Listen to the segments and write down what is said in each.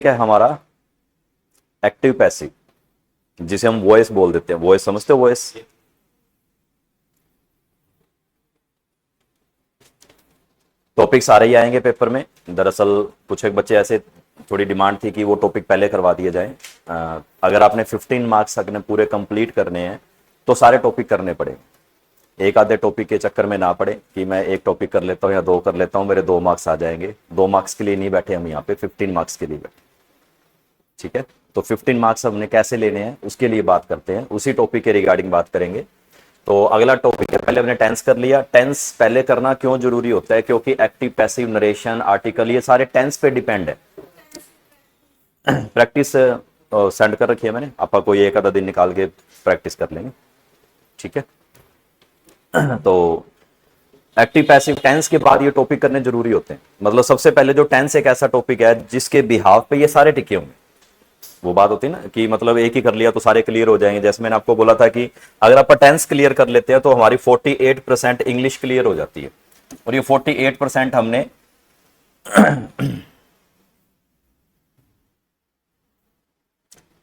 क्या है हमारा एक्टिव पैसिव, जिसे हम वॉइस बोल देते हैं। वॉइस समझते हो? वॉइस टॉपिक सारे ही आएंगे पेपर में। दरअसल कुछ एक बच्चे ऐसे थोड़ी डिमांड थी कि वो टॉपिक पहले करवा दिए जाए। अगर आपने 15 मार्क्स अपने पूरे कंप्लीट करने हैं तो सारे टॉपिक करने पड़ेंगे। एक आधे टॉपिक के चक्कर में ना पड़े कि मैं एक टॉपिक कर लेता हूँ या दो कर लेता हूँ, मेरे 2 मार्क्स आ जाएंगे। 2 मार्क्स के लिए नहीं बैठे हम यहाँ पे, 15 मार्क्स के लिए बैठे। ठीक है, तो 15 मार्क्स हमने कैसे लेने हैं उसके लिए बात करते हैं, उसी टॉपिक के रिगार्डिंग बात करेंगे। तो अगला टॉपिक है, पहले हमने टेंस कर लिया। टेंस पहले करना क्यों जरूरी होता है? क्योंकि एक्टिव पैसिव नरेशन आर्टिकल ये सारे टेंस पे डिपेंड है। प्रैक्टिस सेंड कर रखी है मैंने, आपका कोई एक आधा दिन निकाल के प्रैक्टिस कर लेंगे। ठीक है, तो एक्टिव पैसिव टेंस के बाद ये टॉपिक करने जरूरी होते हैं। मतलब सबसे पहले जो टेंस एक ऐसा टॉपिक है जिसके बिहाफ पे ये सारे टिके होंगे। वो बात होती है ना कि मतलब एक ही कर लिया तो सारे क्लियर हो जाएंगे। जैसे मैंने आपको बोला था कि अगर आप टेंस क्लियर कर लेते हैं तो हमारी 48% इंग्लिश क्लियर हो जाती है। और ये 48% हमने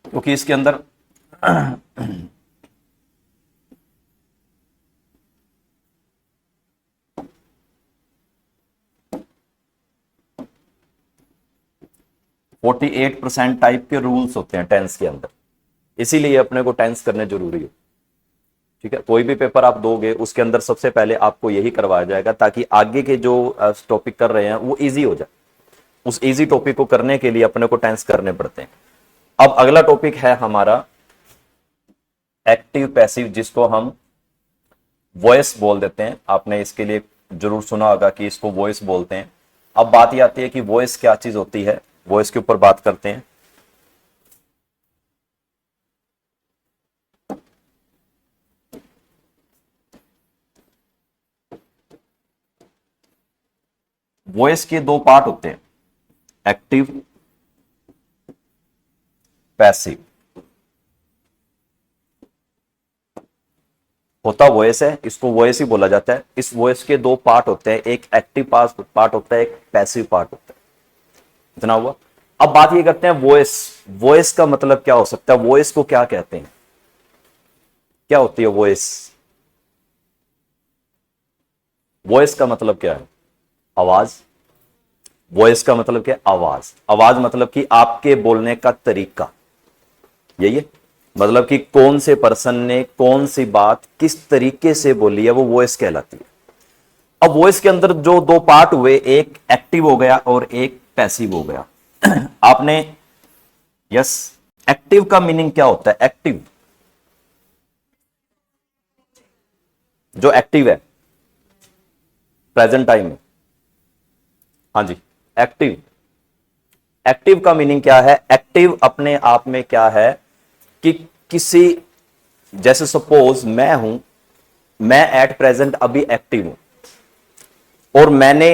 क्योंकि इसके अंदर 48% टाइप के रूल्स होते हैं टेंस के अंदर, इसीलिए अपने को टेंस करने जरूरी है। ठीक है, कोई भी पेपर आप दोगे उसके अंदर सबसे पहले आपको यही करवाया जाएगा ताकि आगे के जो टॉपिक कर रहे हैं वो इजी हो जाए। उस इजी टॉपिक को करने के लिए अपने को टेंस करने पड़ते हैं। अब अगला टॉपिक है हमारा एक्टिव पैसिव, जिसको हम वॉइस बोल देते हैं। आपने इसके लिए जरूर सुना होगा कि इसको वॉइस बोलते हैं। अब बात यह आती है कि वॉइस क्या चीज होती है, वॉइस के ऊपर बात करते हैं। वॉइस के 2 पार्ट होते हैं, एक्टिव पैसिव। होता वॉइस है, इसको वॉइस ही बोला जाता है। इस वॉइस के 2 पार्ट होते हैं, एक एक्टिव पार्ट होता है, एक पैसिव पार्ट होता है। इतना हुआ। अब बात ये करते हैं वॉइस। वॉइस का मतलब क्या हो सकता है? वॉइस को क्या कहते हैं? क्या होती है वॉइस? वॉइस का मतलब क्या है? आवाज। वॉइस का मतलब क्या है? आवाज। आवाज मतलब कि आपके बोलने का तरीका, यही है। मतलब कि कौन से पर्सन ने कौन सी बात किस तरीके से बोली है, वो वॉइस कहलाती है। अब वॉइस के अंदर जो 2 पार्ट हुए, एक एक्टिव हो गया और एक पैसिव हो गया। आपने यस, एक्टिव का मीनिंग क्या होता है? एक्टिव, जो एक्टिव है प्रेजेंट टाइम में। हाँ जी, एक्टिव। एक्टिव का मीनिंग क्या है? एक्टिव अपने आप में क्या है कि किसी, जैसे सपोज मैं हूं, मैं एट प्रेजेंट अभी एक्टिव हूं और मैंने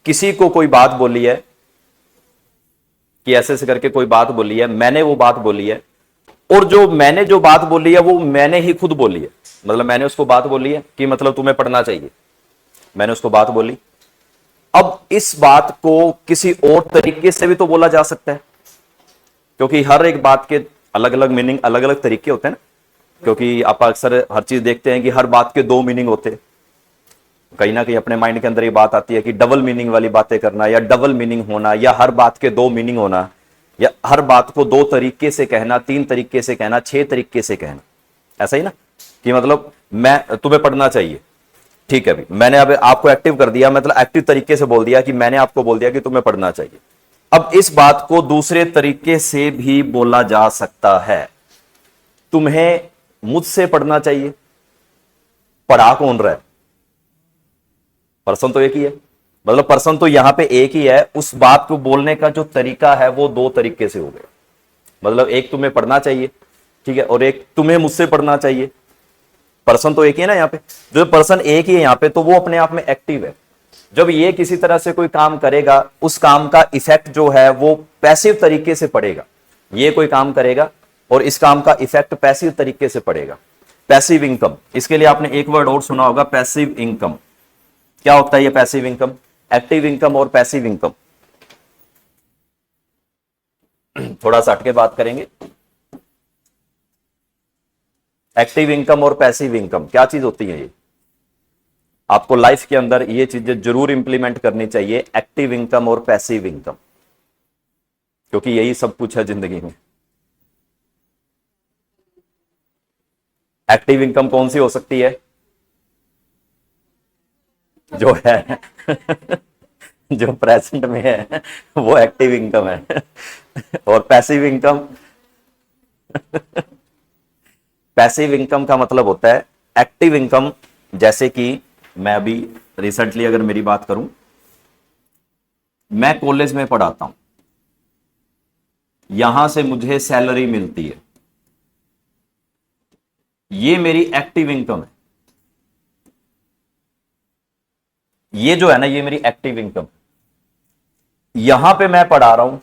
किसी को कोई बात बोली है कि ऐसे ऐसे करके कोई बात बोली है, मैंने वो बात बोली है, और जो बात बोली है वो मैंने ही खुद बोली है। मतलब मैंने उसको बात बोली है कि मतलब तुम्हें पढ़ना चाहिए, मैंने उसको बात बोली। अब इस बात को किसी और तरीके से भी तो बोला जा सकता है, क्योंकि हर एक बात के अलग अलग मीनिंग, अलग अलग तरीके होते हैं ना। क्योंकि आप अक्सर हर चीज देखते हैं कि हर बात के 2 मीनिंग होते हैं। कहीं ना कहीं अपने माइंड के अंदर ये बात आती है कि डबल मीनिंग वाली बातें करना, या डबल मीनिंग होना, या हर बात के 2 मीनिंग होना, या हर बात को 2 तरीके से कहना, 3 तरीके से कहना, 6 तरीके से कहना। ऐसा ही ना कि मतलब मैं, तुम्हें पढ़ना चाहिए, ठीक है, अभी मैंने अब आपको एक्टिव कर दिया, मतलब एक्टिव तरीके से बोल दिया कि मैंने आपको बोल दिया कि तुम्हें पढ़ना चाहिए। अब इस बात को दूसरे तरीके से भी बोला जा सकता है, तुम्हें मुझसे पढ़ना चाहिए। पढ़ा कौन रहा है? पर्सन तो एक ही है। मतलब पर्सन तो यहां पे एक ही है, उस बात को बोलने का जो तरीका है वो 2 तरीके से हो गया। मतलब एक तुम्हें पढ़ना चाहिए, ठीक है, और एक तुम्हें मुझसे पढ़ना चाहिए। पर्सन तो एक ही है ना यहाँ पे। जो पर्सन एक ही है यहाँ पे, तो वो अपने आप में एक्टिव है। जब ये किसी तरह से कोई काम करेगा, उस काम का इफेक्ट जो है वो पैसिव तरीके से पड़ेगा। ये कोई काम करेगा और इस काम का इफेक्ट पैसिव तरीके से पड़ेगा। पैसिव इनकम, इसके लिए आपने एक वर्ड और सुना होगा, पैसिव इनकम। क्या होता है ये पैसिव इनकम? एक्टिव इनकम और पैसिव इनकम। थोड़ा सा हटके बात करेंगे। एक्टिव इनकम और पैसिव इनकम क्या चीज होती है? ये आपको लाइफ के अंदर ये चीजें जरूर इंप्लीमेंट करनी चाहिए, एक्टिव इनकम और पैसिव इनकम, क्योंकि यही सब कुछ है जिंदगी में। एक्टिव इनकम कौन सी हो सकती है? जो है जो प्रेजेंट में है वो एक्टिव इनकम है। और पैसिव इनकम, पैसिव इनकम का मतलब होता है एक्टिव इनकम। जैसे कि मैं अभी रिसेंटली अगर मेरी बात करूं, मैं कॉलेज में पढ़ाता हूं, यहां से मुझे सैलरी मिलती है, ये मेरी एक्टिव इनकम है। ये जो है ना, ये मेरी एक्टिव इनकम। यहां पे मैं पढ़ा रहा हूं,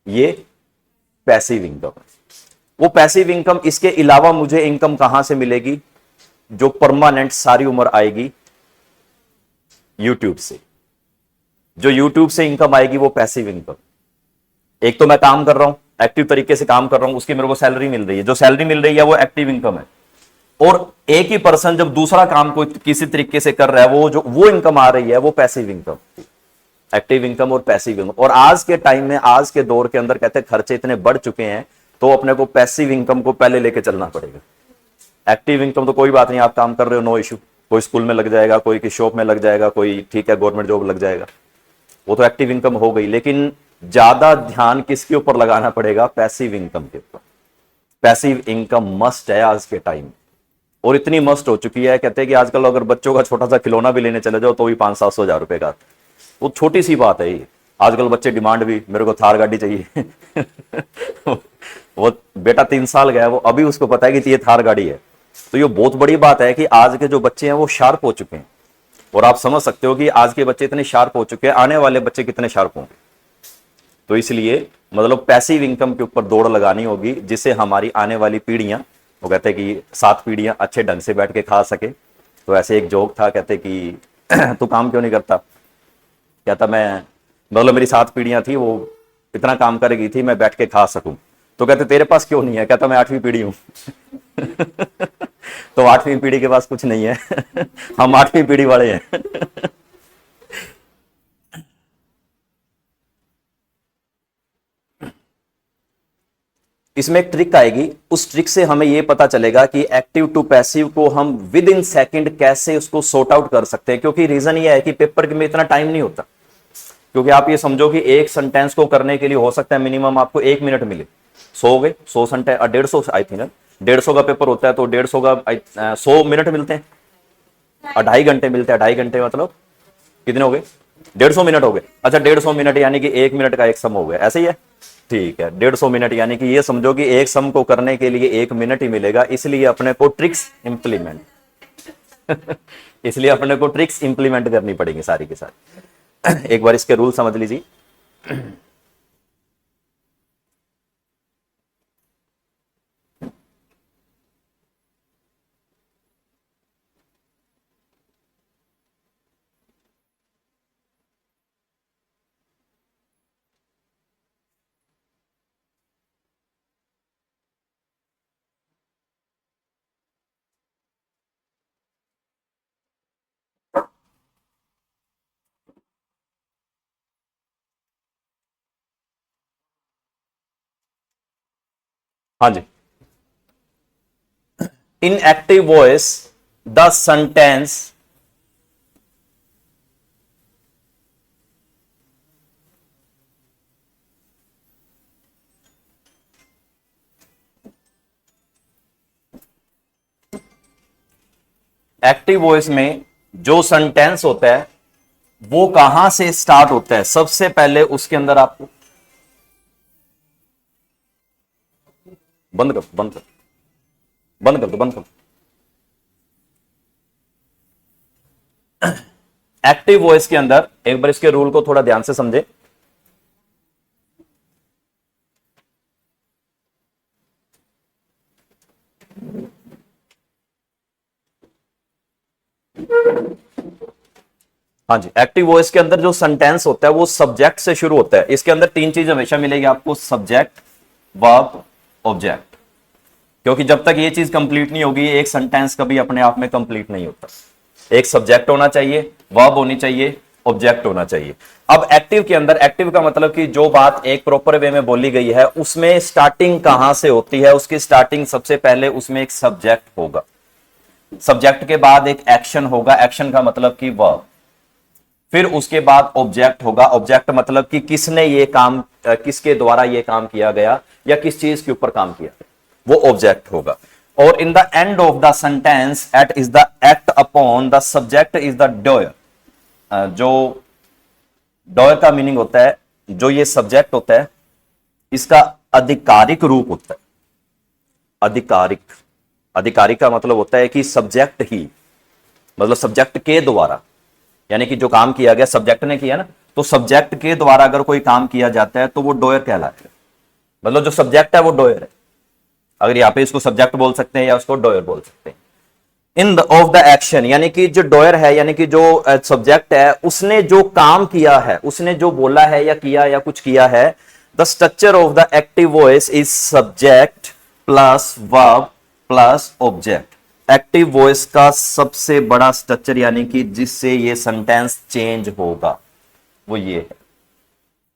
ये पैसिव इनकम है। वो पैसिव इनकम, इसके अलावा मुझे इनकम कहां से मिलेगी जो परमानेंट सारी उम्र आएगी? यूट्यूब से। जो यूट्यूब से इनकम आएगी वो पैसिव इनकम। एक तो मैं काम कर रहा हूं, एक्टिव तरीके से काम कर रहा हूं, उसकी मेरे को सैलरी मिल रही है, जो सैलरी मिल रही है वो एक्टिव इनकम है। और एक ही पर्सन जब दूसरा काम को किसी तरीके से कर रहा है, वो जो वो इनकम आ रही है वो पैसिव इनकम। एक्टिव इनकम और पैसिव इनकम। और आज के टाइम में, आज के दौर के अंदर कहते हैं खर्चे इतने बढ़ चुके हैं, तो अपने को पैसिव इनकम को पहले लेके चलना पड़ेगा। एक्टिव इनकम तो कोई बात नहीं, आप काम कर रहे हो, नो इशू, कोई स्कूल में लग जाएगा, कोई की शॉप में लग जाएगा, कोई ठीक है गवर्नमेंट जॉब लग जाएगा, वो तो एक्टिव इनकम हो गई। लेकिन ज्यादा ध्यान किसके ऊपर लगाना पड़ेगा? पैसिव इनकम के ऊपर। पैसिव इनकम मस्ट है आज के टाइम, और इतनी मस्ट हो चुकी है, कहते हैं कि आजकल अगर बच्चों का छोटा सा खिलौना भी लेने चले जाओ तो भी 500-700 हजार रुपए का। वो छोटी सी बात है ये। आजकल बच्चे डिमांड भी, मेरे को थार गाड़ी चाहिए। वो बेटा 3 साल गया, वो अभी उसको पता है कि ये थार गाड़ी है। तो ये बहुत बड़ी बात है कि आज के जो बच्चे हैं वो शार्प हो चुके हैं। और आप समझ सकते हो कि आज के बच्चे इतने शार्प हो चुके हैं, आने वाले बच्चे कितने शार्प होंगे। तो इसलिए मतलब पैसिव इनकम के ऊपर दौड़ लगानी होगी, जिससे हमारी आने वाली पीढ़ियां, वो कहते हैं कि 7 पीढ़ियां अच्छे ढंग से बैठ के खा सके। तो ऐसे एक जोक था, कहते कि तू काम क्यों नहीं करता? कहता मैं, मतलब मेरी 7 पीढ़ियां थी, वो इतना काम करेगी थी मैं बैठ के खा सकूं। तो कहते तेरे पास क्यों नहीं है? कहता मैं 8वीं पीढ़ी हूं। तो 8वीं पीढ़ी के पास कुछ नहीं है। हम 8वीं पीढ़ी वाले हैं। इसमें एक ट्रिक आएगी, उस ट्रिक से हमें यह पता चलेगा कि एक्टिव टू पैसिव को हम विद इन सेकेंड कैसे उसको सॉर्ट आउट कर सकते हैं। क्योंकि रीजन यह है कि पेपर में इतना टाइम नहीं होता। क्योंकि आप ये समझो कि एक सेंटेंस को करने के लिए हो सकता है मिनिमम आपको 1 मिनट मिले। 100 गए, 100 सेंटेंस, 150, आई थिंक 150 का पेपर होता है, तो 150 का 100 मिनट मिलते हैं, 2.5 घंटे मिलते हैं। 2.5 घंटे मतलब कितने हो गए? 150 मिनट हो गए। अच्छा, 150 मिनट यानी कि 1 मिनट का एक सम हो गया, ऐसे ही है? ठीक है, 150 मिनट यानी कि ये समझो कि एक सम को करने के लिए 1 मिनट ही मिलेगा। इसलिए अपने को ट्रिक्स इंप्लीमेंट इसलिए अपने को ट्रिक्स इंप्लीमेंट करनी पड़ेगी सारी के सारी। एक बार इसके रूल समझ लीजिए। हाँ जी। In active voice the sentence, active voice में जो सेंटेंस होता है वो कहां से स्टार्ट होता है? सबसे पहले उसके अंदर आपको बंद कर, बंद कर, बंद कर दो, बंद कर। एक्टिव वॉइस के अंदर एक बार इसके रूल को थोड़ा ध्यान से समझे। हाँ जी, एक्टिव वॉइस के अंदर जो सेंटेंस होता है वो सब्जेक्ट से शुरू होता है। इसके अंदर तीन चीज हमेशा मिलेगी आपको, सब्जेक्ट, वर्ब, ऑब्जेक्ट। क्योंकि जब तक ये चीज कंप्लीट नहीं होगी एक सेंटेंस कभी अपने आप में कंप्लीट नहीं होता। एक सब्जेक्ट होना चाहिए, वर्ब होनी चाहिए, ऑब्जेक्ट होना चाहिए। अब एक्टिव के अंदर, एक्टिव का मतलब कि जो बात एक प्रॉपर वे में बोली गई है उसमें स्टार्टिंग कहां से होती है, उसकी स्टार्टिंग सबसे पहले उसमें एक सब्जेक्ट होगा, सब्जेक्ट के बाद एक एक्शन होगा, एक्शन का मतलब कि वर्ब, फिर उसके बाद ऑब्जेक्ट होगा, ऑब्जेक्ट मतलब कि किसने ये काम, किसके द्वारा ये काम किया गया या किस चीज के ऊपर काम किया, वो ऑब्जेक्ट होगा। और in the end of the sentence at is the act upon the subject is the doer. जो डोयर का मीनिंग होता है, जो ये सब्जेक्ट होता है इसका आधिकारिक रूप होता है। आधिकारिक, आधिकारिक का मतलब होता है कि सब्जेक्ट ही, मतलब सब्जेक्ट के द्वारा, यानी कि जो काम किया गया सब्जेक्ट ने किया ना, तो सब्जेक्ट के द्वारा अगर कोई काम किया जाता है तो वो डोयर कहलाता है। मतलब जो सब्जेक्ट है वो डोयर है। अगर यहां पे इसको सब्जेक्ट बोल सकते हैं या उसको डोयर बोल सकते हैं। In the of the action, यानी कि जो डोयर है, यानी कि जो सब्जेक्ट है, उसने जो काम किया है, उसने जो बोला है या किया या कुछ किया है। The structure of the active voice is subject plus verb plus object. Active voice का सबसे बड़ा स्ट्रक्चर, यानी कि जिससे ये सेंटेंस चेंज होगा, वो ये है।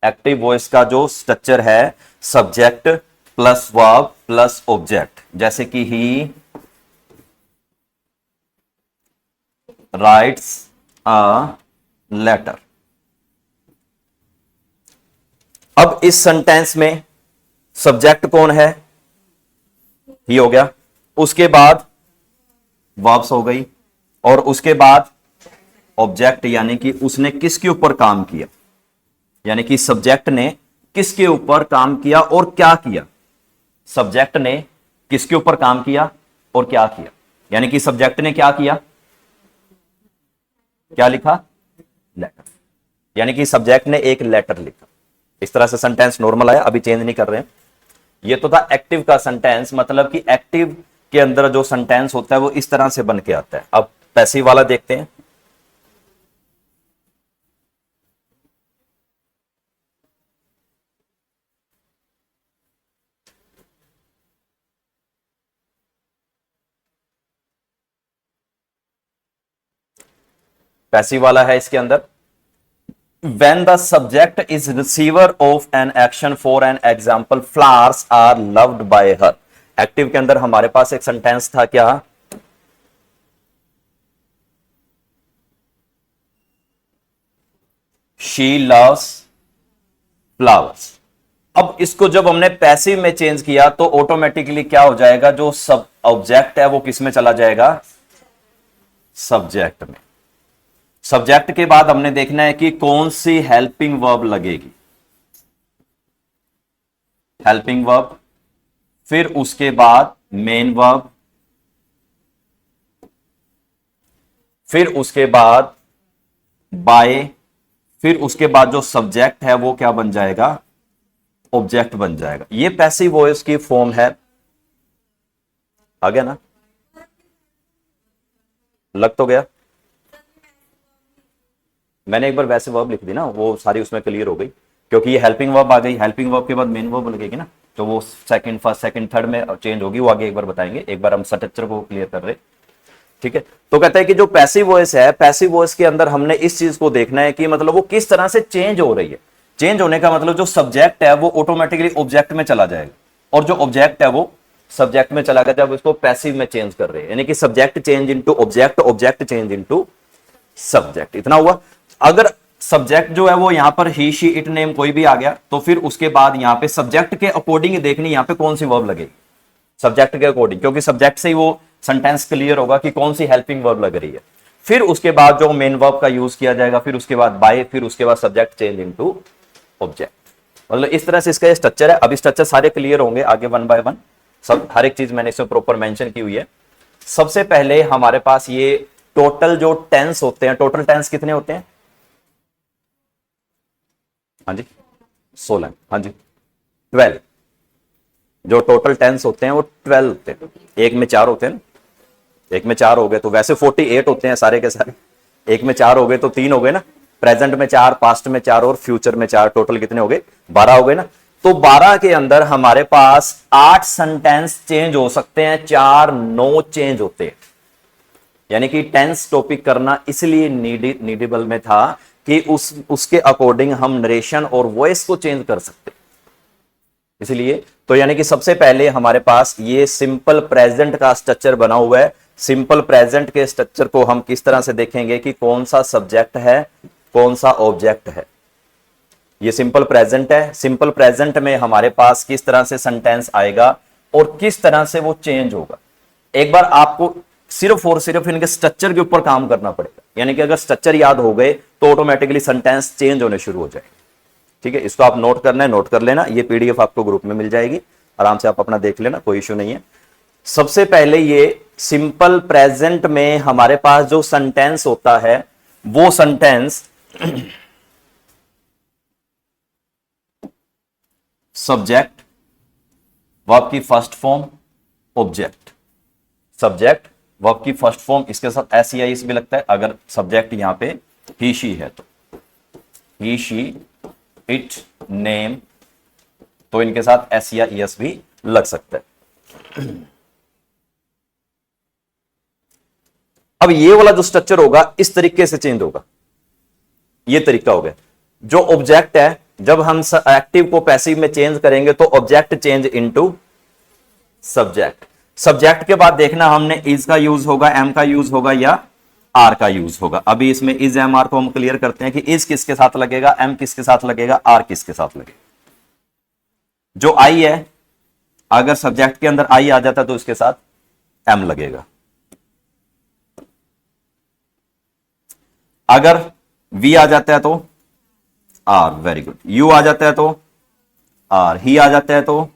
एक्टिव वॉइस का जो स्ट्रक्चर है, subject plus verb plus object. जैसे कि ही राइट्स अ लेटर। अब इस सेंटेंस में सब्जेक्ट कौन है, ही हो गया, उसके बाद वर्ब्स हो गई, और उसके बाद ऑब्जेक्ट, यानी कि उसने किसके ऊपर काम किया, यानी कि सब्जेक्ट ने किसके ऊपर काम किया और क्या किया। सब्जेक्ट ने किसके ऊपर काम किया और क्या किया, यानी कि सब्जेक्ट ने क्या किया, क्या लिखा, लेटर, यानी कि सब्जेक्ट ने एक लेटर लिखा। इस तरह से सेंटेंस नॉर्मल आया, अभी चेंज नहीं कर रहे हैं। ये तो था एक्टिव का सेंटेंस, मतलब कि एक्टिव के अंदर जो सेंटेंस होता है वो इस तरह से बन के आता है। अब पैसिव वाला देखते हैं। पैसिव वाला है इसके अंदर, when the subject is receiver of an action, for an example flowers are loved by her। Active के अंदर हमारे पास एक सेंटेंस था क्या, she loves flowers। अब इसको जब हमने पैसिव में चेंज किया तो ऑटोमेटिकली क्या हो जाएगा, जो सब ऑब्जेक्ट है वो किस में चला जाएगा, सब्जेक्ट में। सब्जेक्ट के बाद हमने देखना है कि कौन सी हेल्पिंग वर्ब लगेगी, हेल्पिंग वर्ब, फिर उसके बाद मेन वर्ब, फिर उसके बाद बाय, फिर उसके बाद जो सब्जेक्ट है वो क्या बन जाएगा, ऑब्जेक्ट बन जाएगा। ये पैसिव वॉइस की फॉर्म है। आ गया ना, लग तो गया। मैंने एक बार वैसे वर्ब लिख दी ना, वो सारी उसमें क्लियर हो गई, क्योंकि ये हेल्पिंग वर्ब आ गई, हेल्पिंग वर्ब के बाद मेन वर्ब लगेगी ना, तो वो सेकंड, फर्स्ट, सेकंड, थर्ड में चेंज होगी, वो आगे एक बार बताएंगे। एक बार हम स्ट्रक्चर को क्लियर कर रहे, ठीक है। तो कहते हैं कि जो पैसिव वॉइस है, पैसिव वॉइस के अंदर हमने इस चीज को देखना है कि मतलब वो किस तरह से चेंज हो रही है। चेंज होने का मतलब जो सब्जेक्ट है वो ऑटोमेटिकली ऑब्जेक्ट में चला जाएगा, और जो ऑब्जेक्ट है वो सब्जेक्ट में चला गया जब उसको पैसिव में चेंज कर रहे हैं, यानी कि subject change into object, object change into subject. इतना हुआ। अगर सब्जेक्ट जो है वो यहां पर ही, शी, इट, नेम कोई भी आ गया, तो फिर उसके बाद यहां पे सब्जेक्ट के अकॉर्डिंग देखनी यहां पे कौन सी वर्ब लगेगी, सब्जेक्ट के अकॉर्डिंग, क्योंकि सब्जेक्ट से ही वो सेंटेंस क्लियर होगा कि कौन सी हेल्पिंग वर्ब लग रही है। फिर उसके बाद जो मेन वर्ब का यूज किया जाएगा, फिर उसके बाद बाय, फिर उसके बाद सब्जेक्ट चेंज इनटू ऑब्जेक्ट। मतलब इस तरह से इसका ये स्ट्रक्चर है। अब स्ट्रक्चर सारे क्लियर होंगे आगे वन बाय वन, सब हर एक चीज मैंने इसमें प्रॉपर मेंशन की हुई है। सबसे पहले हमारे पास ये टोटल जो टेंस होते हैं, टोटल टेंस कितने होते हैं, हाँ जी 16, हाँ जी 12। जो टोटल टेंस होते हैं वो 12 होते हैं, एक में 4 होते हैं ना, एक में 4 हो गए, तो वैसे 48 होते हैं सारे के सारे, एक में 4 हो गए तो 3 हो गए ना, प्रेजेंट में 4, पास्ट में 4 और फ्यूचर में 4, टोटल कितने हो गए? 12 हो गए ना। तो 12 के अंदर हमारे पास 8 सेंटेंस चेंज हो सकते हैं, 4 नो चेंज होते हैं। यानी कि टेंस टॉपिक करना इसलिए नीडेबल में था कि उसके अकॉर्डिंग हम नरेशन और वॉइस को चेंज कर सकते, इसलिए। तो यानी कि सबसे पहले हमारे पास ये सिंपल प्रेजेंट का स्ट्रक्चर बना हुआ है। सिंपल प्रेजेंट के स्ट्रक्चर को हम किस तरह से देखेंगे कि कौन सा सब्जेक्ट है, कौन सा ऑब्जेक्ट है। ये सिंपल प्रेजेंट है। सिंपल प्रेजेंट में हमारे पास किस तरह से सेंटेंस आएगा और किस तरह से वो चेंज होगा। एक बार आपको सिर्फ और सिर्फ इनके स्ट्रक्चर के ऊपर काम करना पड़ेगा, यानी कि अगर स्ट्रक्चर याद हो गए तो ऑटोमेटिकली सेंटेंस चेंज होने शुरू हो जाएंगे। ठीक है, इसको आप नोट करना है, नोट कर लेना। ये पीडीएफ आपको ग्रुप में मिल जाएगी, आराम से आप अपना देख लेना, कोई इश्यू नहीं है। सबसे पहले ये सिंपल प्रेजेंट में हमारे पास जो सेंटेंस होता है वो सेंटेंस सब्जेक्ट, वर्ब की first form, object. Subject, verb की फर्स्ट फॉर्म, इसके साथ एस या इस भी लगता है। अगर सब्जेक्ट यहां पे ही शी है तो ही शी, इट, नेम, तो इनके साथ एस या एस भी लग सकता है। अब ये वाला जो स्ट्रक्चर होगा इस तरीके से चेंज होगा, ये तरीका हो गया। जो ऑब्जेक्ट है, जब हम एक्टिव को पैसिव में चेंज करेंगे तो object change into subject. Subject के बाद देखना हमने इज का यूज होगा, एम का यूज होगा या आर का यूज होगा। अभी इसमें इज एम आर को हम क्लियर करते हैं कि इज किसके साथ लगेगा, एम किसके साथ लगेगा, आर किसके साथ लगेगा। जो आई है, अगर सब्जेक्ट के अंदर आई आ जाता है तो इसके साथ एम लगेगा। अगर वी आ जाता है तो आर, वेरी गुड। यू आ जाता है तो आर, ही आ जाता है तो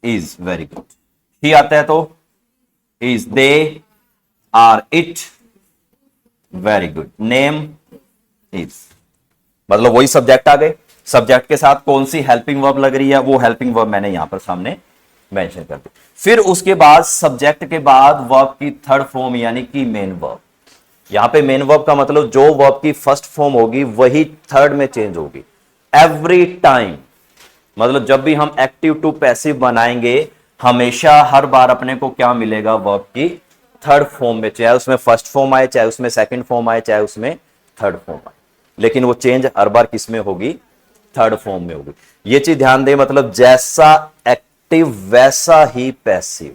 इज, वेरी गुड। ही आता है तो is, they are, it, very good. Name, is, मतलब वही सब्जेक्ट आ गए। सब्जेक्ट के साथ कौन सी हेल्पिंग वर्ब लग रही है, वो हेल्पिंग वर्ब मैंने यहां पर सामने मेंशन कर दी। फिर उसके बाद सब्जेक्ट के बाद वर्ब की थर्ड फॉर्म यानी कि मेन वर्ब। यहां पे मेन वर्ब का मतलब जो वर्ब की फर्स्ट फॉर्म होगी वही थर्ड में चेंज होगी एवरी टाइम। मतलब जब भी हम एक्टिव टू पैसिव बनाएंगे हमेशा हर बार अपने को क्या मिलेगा, वर्ब की थर्ड फॉर्म में, चाहे उसमें फर्स्ट फॉर्म आए, चाहे उसमें सेकंड फॉर्म आए, चाहे उसमें थर्ड फॉर्म आए, लेकिन वो चेंज हर बार किस में होगी, थर्ड फॉर्म में होगी। ये चीज ध्यान दे, मतलब जैसा एक्टिव वैसा ही पैसिव,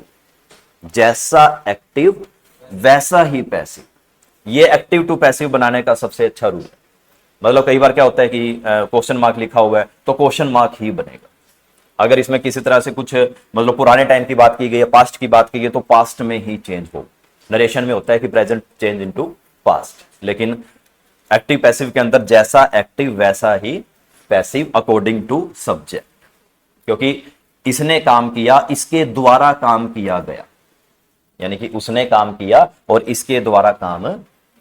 जैसा एक्टिव वैसा ही पैसिव। ये एक्टिव टू पैसिव बनाने का सबसे अच्छा रूल है। मतलब कई बार क्या होता है कि क्वेश्चन मार्क लिखा हुआ है तो क्वेश्चन मार्क ही बनेगा। अगर इसमें किसी तरह से कुछ मतलब पुराने टाइम की बात की गई है, पास्ट की बात की गई, तो पास्ट में ही चेंज हो। नरेशन में होता है कि प्रेजेंट चेंज इनटू पास्ट, लेकिन एक्टिव पैसिव के अंदर जैसा एक्टिव वैसा ही पैसिव अकॉर्डिंग टू सब्जेक्ट, क्योंकि इसने काम किया, इसके द्वारा काम किया गया, यानी कि उसने काम किया और इसके द्वारा काम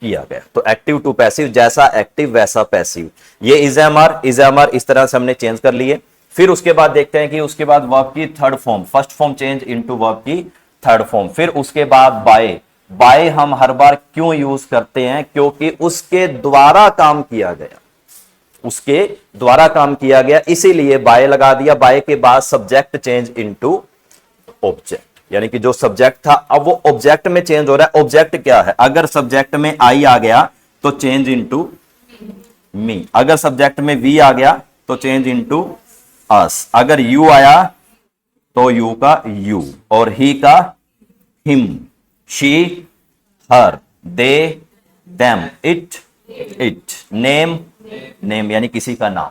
किया गया। तो एक्टिव टू पैसिव, जैसा एक्टिव वैसा पैसिव। ये is am are, is am are इस तरह से हमने चेंज कर लिए। फिर उसके बाद देखते हैं कि उसके बाद वर्ब की third form, first form change into verb की थर्ड फॉर्म। फिर उसके बाद बाय, बाय हम हर बार क्यों यूज करते हैं, क्योंकि उसके द्वारा काम किया गया, उसके द्वारा काम किया गया, इसीलिए बाय लगा दिया। बाय के बाद सब्जेक्ट चेंज इनटू ऑब्जेक्ट, यानी कि जो सब्जेक्ट था अब वो ऑब्जेक्ट में चेंज हो रहा है। ऑब्जेक्ट क्या है, अगर सब्जेक्ट में आई आ गया तो चेंज इनटू मी, अगर सब्जेक्ट में वी आ गया तो चेंज इनटू अस, अगर यू आया तो यू का यू, और ही का him, she her, they them, it it, name name यानी किसी का नाम।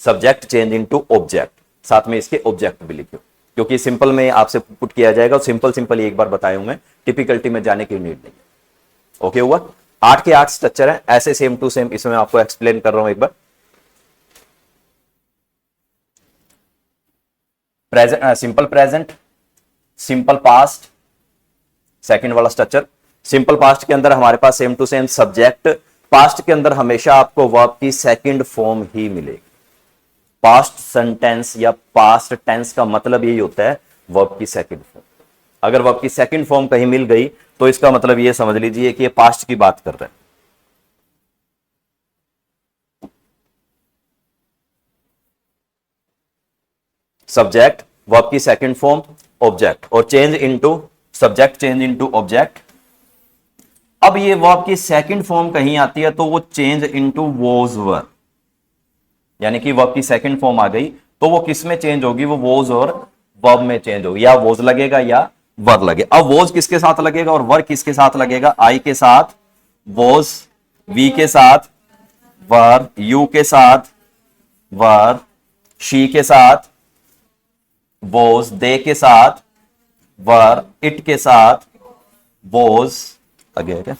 सब्जेक्ट चेंज इनटू ऑब्जेक्ट, साथ में इसके ऑब्जेक्ट भी लिखो, क्योंकि सिंपल में आपसे पुट किया जाएगा। सिंपल सिंपल एक बार बताया हूं मैं, टिपिकलिटी में जाने की नीड नहीं। ओके हुआ। 8 के 8 स्ट्रक्चर है, ऐसे सेम टू सेम इसमें आपको एक्सप्लेन कर रहा हूं एक बार। Present, simple present, simple past, second वाला स्ट्रक्चर। सिंपल पास्ट के अंदर हमारे पास same to same subject, past के अंदर हमेशा आपको वर्ब की सेकंड फॉर्म ही मिलेगी। पास्ट सेंटेंस या पास्ट टेंस का मतलब यही होता है वर्ब की सेकंड फॉर्म। अगर वर्ब की सेकंड फॉर्म कहीं मिल गई तो इसका मतलब ये समझ लीजिए कि ये पास्ट की बात कर रहे हैं। सब्जेक्ट, वर्ब की सेकंड फॉर्म, ऑब्जेक्ट, और change into subject, change into object. अब ये वर्ब की सेकंड फॉर्म कहीं आती है तो वो चेंज इनटू वॉज वर, यानी कि वर्ब की सेकंड फॉर्म आ गई तो वो किस में चेंज होगी, वो वॉज और वर्ब में चेंज होगी, या वॉज लगेगा या वर लगे। अब वॉज किसके साथ लगेगा और वर किसके साथ लगेगा, आई के साथ वॉज, वी के साथ वर, यू के साथ वर, शी के साथ वॉज, दे के साथ वर, इट के साथ वॉज, आगे क्या,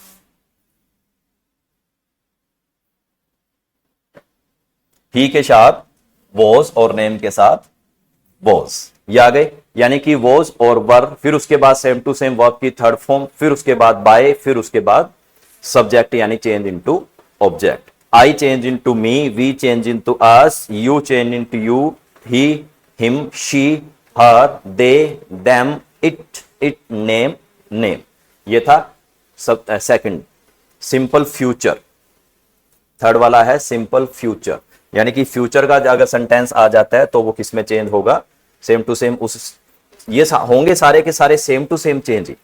ही के साथ वॉज और नेम के साथ वॉज, ये आ गए। यानी कि वॉज और वर, फिर उसके बाद सेम टू सेम वर्ब की थर्ड फॉर्म, फिर उसके बाद बाय, फिर उसके बाद सब्जेक्ट यानी change into object. I change into me, we change into us, you change into you, he, him, she, her, they, them, it, name, name. ये था सब सेकंड सिंपल फ्यूचर। थर्ड वाला है सिंपल फ्यूचर, यानी कि future का अगर sentence आ जाता है तो वो किस में चेंज होगा, सेम टू सेम उस, ये होंगे सारे के सारे सेम टू सेम चेंज ही,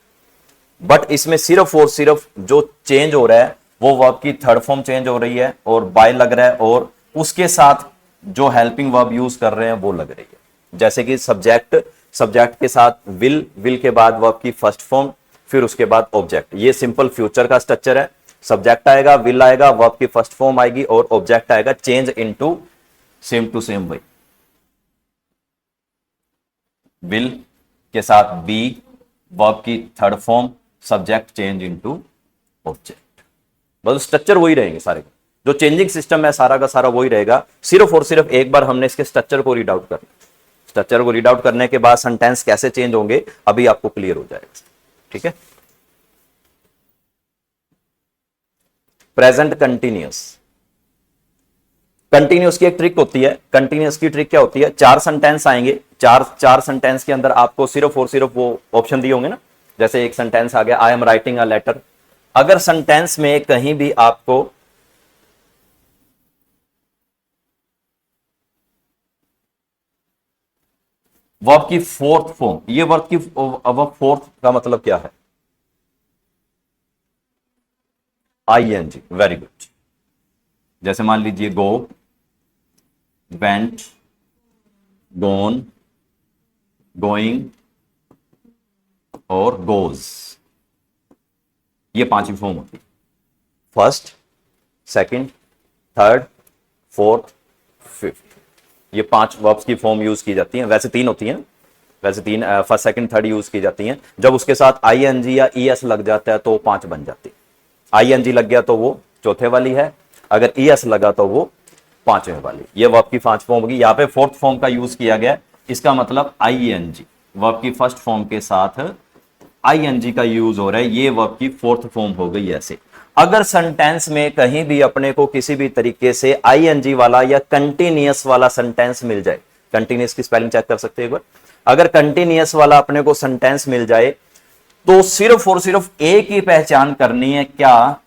बट इसमें सिर्फ और सिर्फ जो चेंज हो रहा है वो वर्ब की थर्ड फॉर्म चेंज हो रही है और बाय लग रहा है, और उसके साथ जो हेल्पिंग वर्ब यूज कर रहे हैं वो लग रही है। जैसे कि सब्जेक्ट, सब्जेक्ट के साथ विल, विल के बाद वर्ब की फर्स्ट फॉर्म, फिर उसके बाद ऑब्जेक्ट। ये सिंपल फ्यूचर का स्ट्रक्चर है। सब्जेक्ट आएगा, विल आएगा, वर्ब की फर्स्ट फॉर्म आएगी और ऑब्जेक्ट आएगा change into same to same वही, विल के साथ बी, वर्ब की third form, subject change into object. बस स्ट्रक्चर वही रहेंगे सारे, जो चेंजिंग सिस्टम है सारा का सारा वही रहेगा। सिर्फ और सिर्फ एक बार हमने इसके स्ट्रक्चर को रीड आउट करना, स्ट्रक्चर को रीड आउट करने के बाद सेंटेंस कैसे चेंज होंगे अभी आपको क्लियर हो जाएगा। ठीक है। प्रेजेंट कंटिन्यूअस, कंटिन्यूअस की एक ट्रिक होती है। कंटिन्यूअस की ट्रिक क्या होती है, चार सेंटेंस आएंगे, चार सेंटेंस के अंदर आपको सिर्फ और सिर्फ वो ऑप्शन दिए होंगे ना। जैसे एक सेंटेंस आ गया, I am writing a letter. अगर सेंटेंस में कहीं भी आपको वर्ब की फोर्थ फॉर्म, ये वर्ब की वर्ब फोर्थ का मतलब क्या है, आईएनजी, वेरी गुड। जैसे मान लीजिए गो, वेंट, गोन, गोइंग और गोज, ये पांचवी फॉर्म होती है। First, second, third, fourth, fifth, ये पांच वर्ब्स की फॉर्म यूज की जाती हैं। वैसे तीन होती हैं, वैसे तीन, फर्स्ट सेकंड थर्ड यूज की जाती हैं। जब उसके साथ आईएनजी या ईएस लग जाता है तो पांच बन जाती है। आईएनजी लग गया तो वो चौथे वाली है, अगर ईएस लगा तो वो पांचवें वाली। ये वर्ब की पांच फॉर्म होगी। यहां पे फोर्थ फॉर्म का यूज किया गया, इसका मतलब आईएनजी, वर्ब की फर्स्ट फॉर्म के साथ आईएनजी का यूज हो रहा है, ये वर्ब की फोर्थ फॉर्म हो गई। ऐसे अगर सेंटेंस में कहीं भी अपने को किसी भी तरीके से आईएनजी वाला या कंटिन्यूअस वाला सेंटेंस मिल जाए, कंटिन्यूअस की स्पेलिंग चेक कर सकते हैं एक बार। अगर कंटिन्यूअस वाला अपने को सेंटेंस मिल जाए तो सिर्फ और सिर्फ एक ही पहचान करनी है, क्या,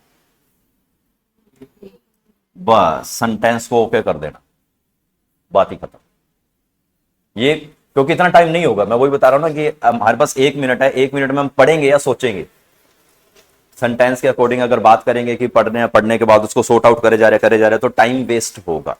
बस सेंटेंस को ओके कर देना, बात ही खत्म। ये क्योंकि इतना टाइम नहीं होगा, मैं वही बता रहा हूं ना कि हमारे पास 1 मिनट है, 1 मिनट में हम पढ़ेंगे या सोचेंगे, सेंटेंस के अकॉर्डिंग अगर बात करेंगे कि पढ़ने या पढ़ने के बाद उसको सॉर्ट आउट करे जा रहे तो टाइम वेस्ट होगा।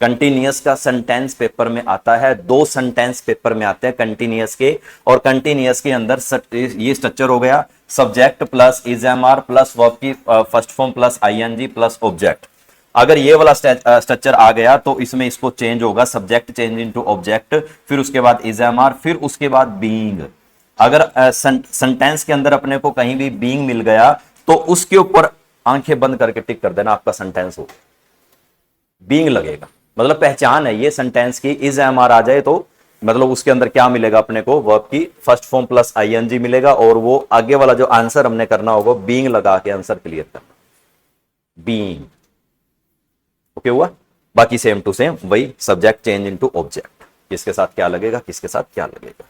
कंटिन्यूअस का सेंटेंस पेपर में आता है, 2 सेंटेंस पेपर में आते हैं कंटिन्यूअस के, और कंटिन्यूअस के अंदर ये स्ट्रक्चर हो गया, subject plus is am are plus verb की first form plus ING plus object. अगर ये वाला स्ट्रक्चर आ गया तो इसमें इसको चेंज होगा, सब्जेक्ट चेंज इनटू ऑब्जेक्ट, फिर उसके बाद इजएमआर, फिर उसके बाद बीइंग। अगर सेंटेंस के अंदर अपने को कहीं भी बीइंग मिल गया तो उसके ऊपर आंखें बंद करके टिक कर देना, आपका सेंटेंस हो, बीइंग लगेगा, मतलब पहचान है ये सेंटेंस की। इज एम आर आ जाए तो मतलब उसके अंदर क्या मिलेगा अपने को, वर्ब की फर्स्ट फॉर्म प्लस आईएनजी मिलेगा, और वो आगे वाला जो आंसर हमने करना होगा बीइंग लगा के आंसर क्लियर करना, बीइंग। ओके हुआ। बाकी सेम टू सेम वही, सब्जेक्ट चेंज इनटू ऑब्जेक्ट, किसके साथ क्या लगेगा, किसके साथ क्या लगेगा।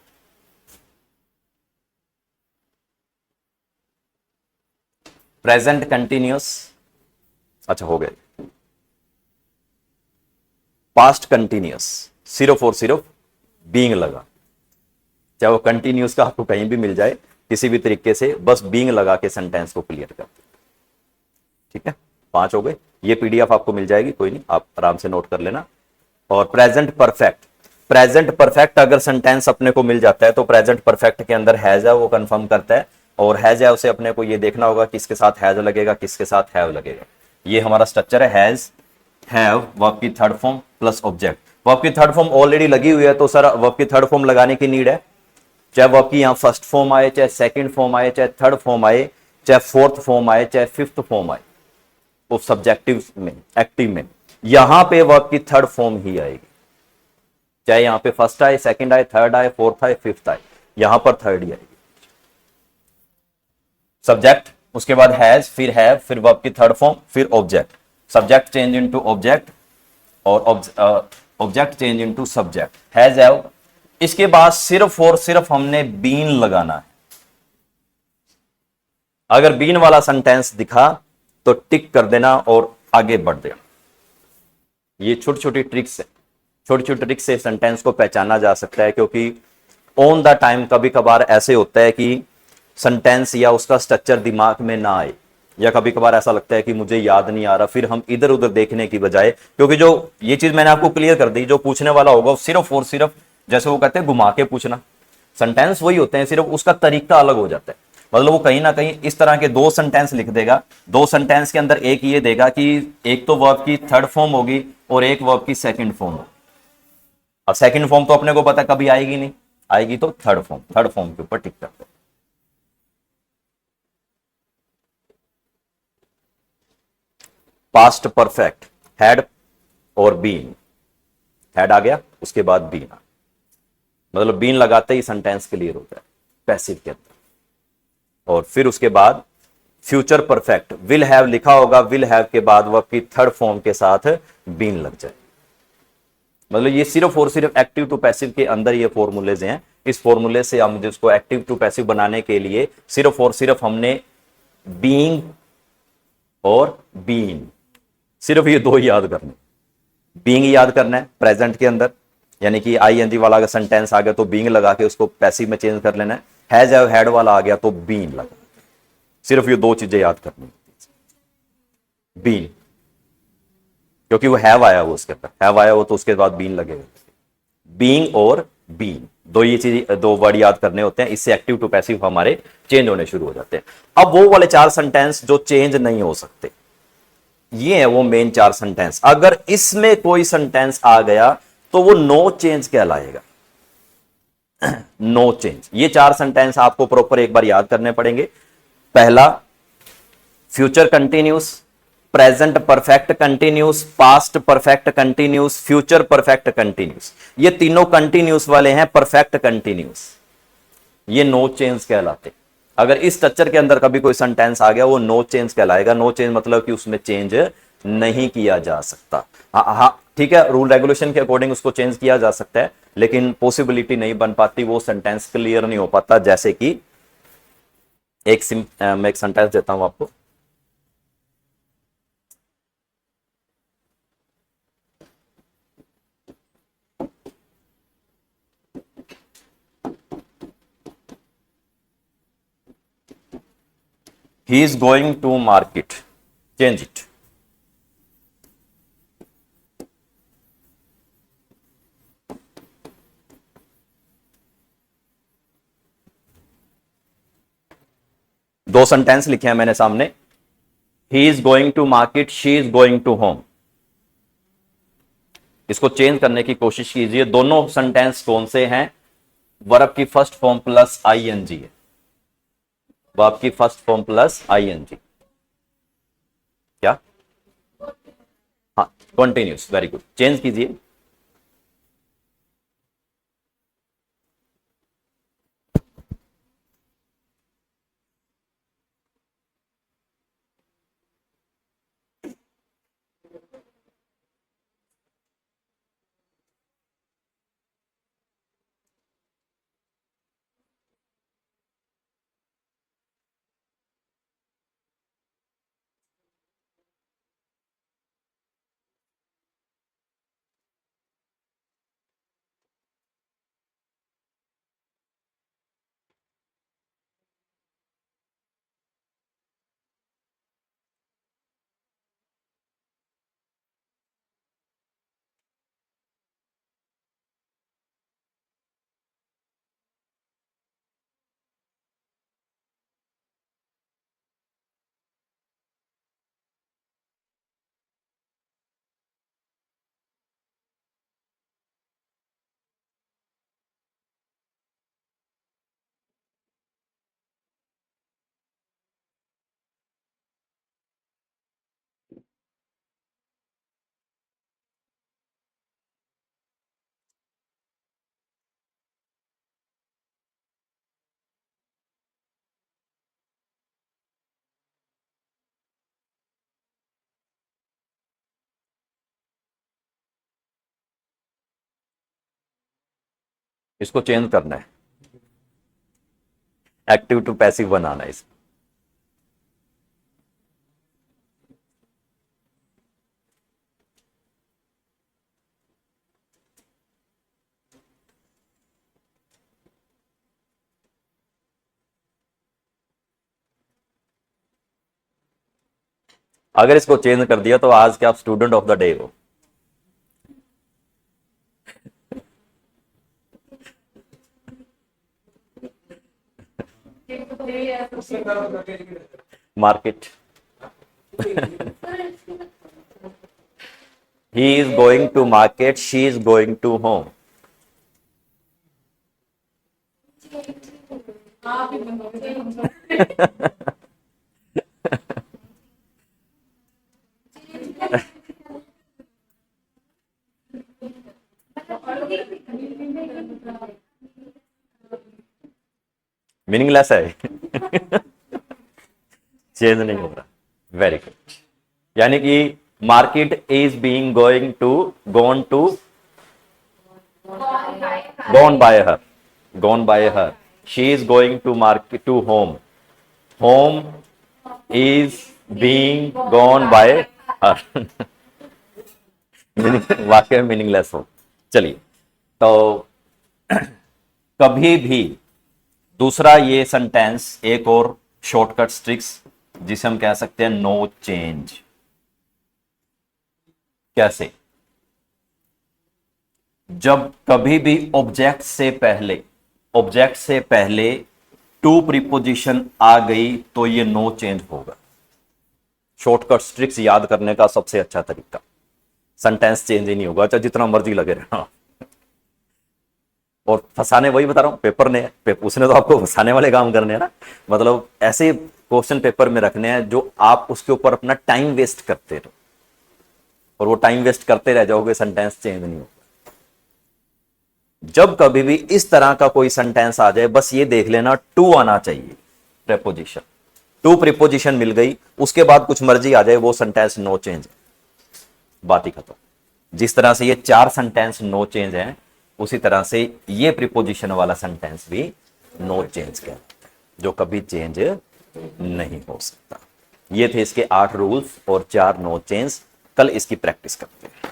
प्रेजेंट कंटिन्यूस, अच्छा हो गया। पास्ट कंटिन्यूस, सिर्फ और सिर्फ बीइंग लगा, चाहे वो कंटिन्यूस का आपको कहीं भी मिल जाए, किसी भी तरीके से बस बीइंग लगा के सेंटेंस को क्लियर कर। ठीक है, 5 हो गए। ये पीडीएफ आपको मिल जाएगी, कोई नहीं, आप आराम से नोट कर लेना। और प्रेजेंट परफेक्ट, प्रेजेंट परफेक्ट अगर सेंटेंस अपने को मिल जाता है तो प्रेजेंट परफेक्ट के अंदर हैज है वो कंफर्म करता है, और हैज है उसे अपने को ये देखना होगा किसके साथ हैज लगेगा, किसके साथ हैव लगेगा। ये हमारा स्ट्रक्चर है, हैज, हैव, वर्ब की third form plus object. Verb की थर्ड फॉर्म ऑलरेडी लगी हुई है तो सर वर्ब की थर्ड फॉर्म लगाने की नीड है, चाहे वर्ब की यहां फर्स्ट फॉर्म आए, चाहे सेकंड फॉर्म आए, चाहे थर्ड फॉर्म आए, चाहे फोर्थ फॉर्म आए, चाहे फिफ्थ फॉर्म आए, वो सब्जेक्टिव में, एक्टिव में, यहां पे वर्ब की थर्ड फॉर्म ही आएगी, चाहे यहां पे फर्स्ट आए, सेकंड आए, थर्ड आए, फोर्थ आए, फिफ्थ आए, यहां पर थर्ड ही आएगी। सब्जेक्ट, उसके बाद हैज, फिर हैव, फिर वर्ब की थर्ड फॉर्म, फिर object, subject change into object, और object change into subject, has, have. इसके बाद सिर्फ और सिर्फ हमने बीन लगाना है। अगर बीन वाला सेंटेंस दिखा तो टिक कर देना और आगे बढ़ देना। ये छोटी छोटी ट्रिक्स है, छोटी छोटी ट्रिक्स से सेंटेंस को पहचाना जा सकता है, क्योंकि ऑन द टाइम कभी कभार ऐसे होता है कि सेंटेंस या उसका स्ट्रक्चर दिमाग में ना आए, या कभी कभार ऐसा लगता है कि मुझे याद नहीं आ रहा, फिर हम इधर उधर देखने की बजाय, क्योंकि जो ये चीज मैंने आपको क्लियर कर दी, जो पूछने वाला होगा सिर्फ और सिर्फ, जैसे वो कहते हैं घुमा के पूछना, सेंटेंस वही होते हैं, सिर्फ उसका तरीका अलग हो जाता है। मतलब वो कहीं ना कहीं इस तरह के 2 सेंटेंस लिख देगा, 2 सेंटेंस के अंदर एक ये देगा कि एक तो वर्ब की थर्ड फॉर्म होगी और एक वर्ब की सेकंड फॉर्म होगी। अब सेकंड फॉर्म तो अपने को पता कभी आएगी नहीं, आएगी तो थर्ड फॉर्म, थर्ड फॉर्म के ऊपर टिक करते हैं। पास्ट परफेक्ट, हैड और बीन, हैड आ गया, उसके बाद बीन आ, मतलब बीन लगाते ही सेंटेंस क्लियर होता है पैसिव के अंदर। और फिर उसके बाद फ्यूचर परफेक्ट, विल हैव लिखा होगा, विल हैव के बाद वर्ब की थर्ड फॉर्म के साथ बीन लग जाए। मतलब ये सिर्फ और सिर्फ एक्टिव टू पैसिव के अंदर ये फॉर्मूलेज हैं। इस फॉर्मूले से हम जिसको एक्टिव टू पैसिव बनाने के लिए सिर्फ और सिर्फ हमने बीइंग और बीन, सिर्फ ये 2 याद करने। बीइंग याद करना है प्रेजेंट के अंदर, यानी कि आईएनजी वाला अगर सेंटेंस आ गया तो बीइंग लगा के उसको पैसिव में चेंज कर लेना है। हैज हैव हैड वाला आ गया तो बीन लगा, सिर्फ ये 2 चीजें याद करनी। बीन, क्योंकि वो हैव आया वो उसके ऊपर, हैव आया वो तो उसके बाद बीन लगेगा। बीइंग और बीन, 2 ये चीज, 2 वर्ड याद करने होते हैं, इससे एक्टिव टू पैसिव हमारे चेंज होने शुरू हो जाते हैं। अब वो वाले 4 सेंटेंस जो चेंज नहीं हो सकते, ये है वो मेन 4 सेंटेंस। अगर इसमें कोई सेंटेंस आ गया तो वो नो चेंज कहलाएगा। नो चेंज, ये 4 सेंटेंस आपको प्रॉपर एक बार याद करने पड़ेंगे। पहला future continuous, present perfect continuous, past perfect continuous, future perfect continuous, ये तीनों कंटिन्यूस वाले हैं, परफेक्ट कंटिन्यूस, ये नो चेंज कहलाते। अगर इस स्ट्रक्चर के अंदर कभी कोई सेंटेंस आ गया वो नो चेंज कहलाएगा। नो चेंज मतलब कि उसमें चेंज नहीं किया जा सकता। हाँ ठीक है, रूल रेगुलेशन के अकॉर्डिंग उसको चेंज किया जा सकता है, लेकिन पॉसिबिलिटी नहीं बन पाती, वो सेंटेंस क्लियर नहीं हो पाता। जैसे कि मैं एक सेंटेंस देता हूं आपको, he is going to market, change it। दो सेंटेंस लिखे हैं मैंने सामने, he is going to market, she is going to home. इसको चेंज करने की कोशिश कीजिए। दोनों सेंटेंस कौन से हैं? वर्ब की फर्स्ट फॉर्म प्लस आईएनजी है, वर्ब की फर्स्ट फॉर्म प्लस आईएनजी। क्या? हाँ, कंटिन्यूस, वेरी गुड, चेंज कीजिए। इसको चेंज करना है, एक्टिव टू पैसिव बनाना है इसको। अगर इसको चेंज कर दिया तो आज के आप स्टूडेंट ऑफ द डे हो। Market. He is going to market, she is going to home. Meaningless है। चेंज नहीं हो रहा। Very good. यानी कि market is being going to gone to gone by her, gone by her. She is going to market to home, home is being gone by her. वाक्य meaningless हो। चलिए, तो कभी भी दूसरा ये सेंटेंस, एक और शॉर्टकट ट्रिक्स जिसे हम कह सकते हैं नो चेंज। कैसे? जब कभी भी ऑब्जेक्ट से पहले टू प्रीपोजिशन आ गई तो ये नो चेंज होगा। शॉर्टकट ट्रिक्स याद करने का सबसे अच्छा तरीका, सेंटेंस चेंज ही नहीं होगा, चाहे जितना मर्जी लगे रहना। और फंसाने, वही बता रहा हूं, पेपर ने उसने तो आपको फंसाने वाले काम करने हैं ना। मतलब ऐसे क्वेश्चन पेपर में रखने हैं जो आप उसके ऊपर अपना टाइम वेस्ट करते रहो, और वो टाइम वेस्ट करते रह जाओगे, सेंटेंस चेंज नहीं होगा। जब कभी भी इस तरह का कोई सेंटेंस आ जाए, बस ये देख लेना टू आना चाहिए प्रीपोजिशन। टू प्रीपोजिशन मिल गई, उसके बाद कुछ मर्जी आ जाए, वो सेंटेंस नो चेंज है, बात ही खत्म। जिस तरह से ये 4 सेंटेंस नो चेंज है, उसी तरह से ये प्रीपोजिशन वाला सेंटेंस भी नो चेंज कहलाता है, जो कभी चेंज नहीं हो सकता। ये थे इसके 8 रूल्स और 4 नो चेंज। कल इसकी प्रैक्टिस करते हैं।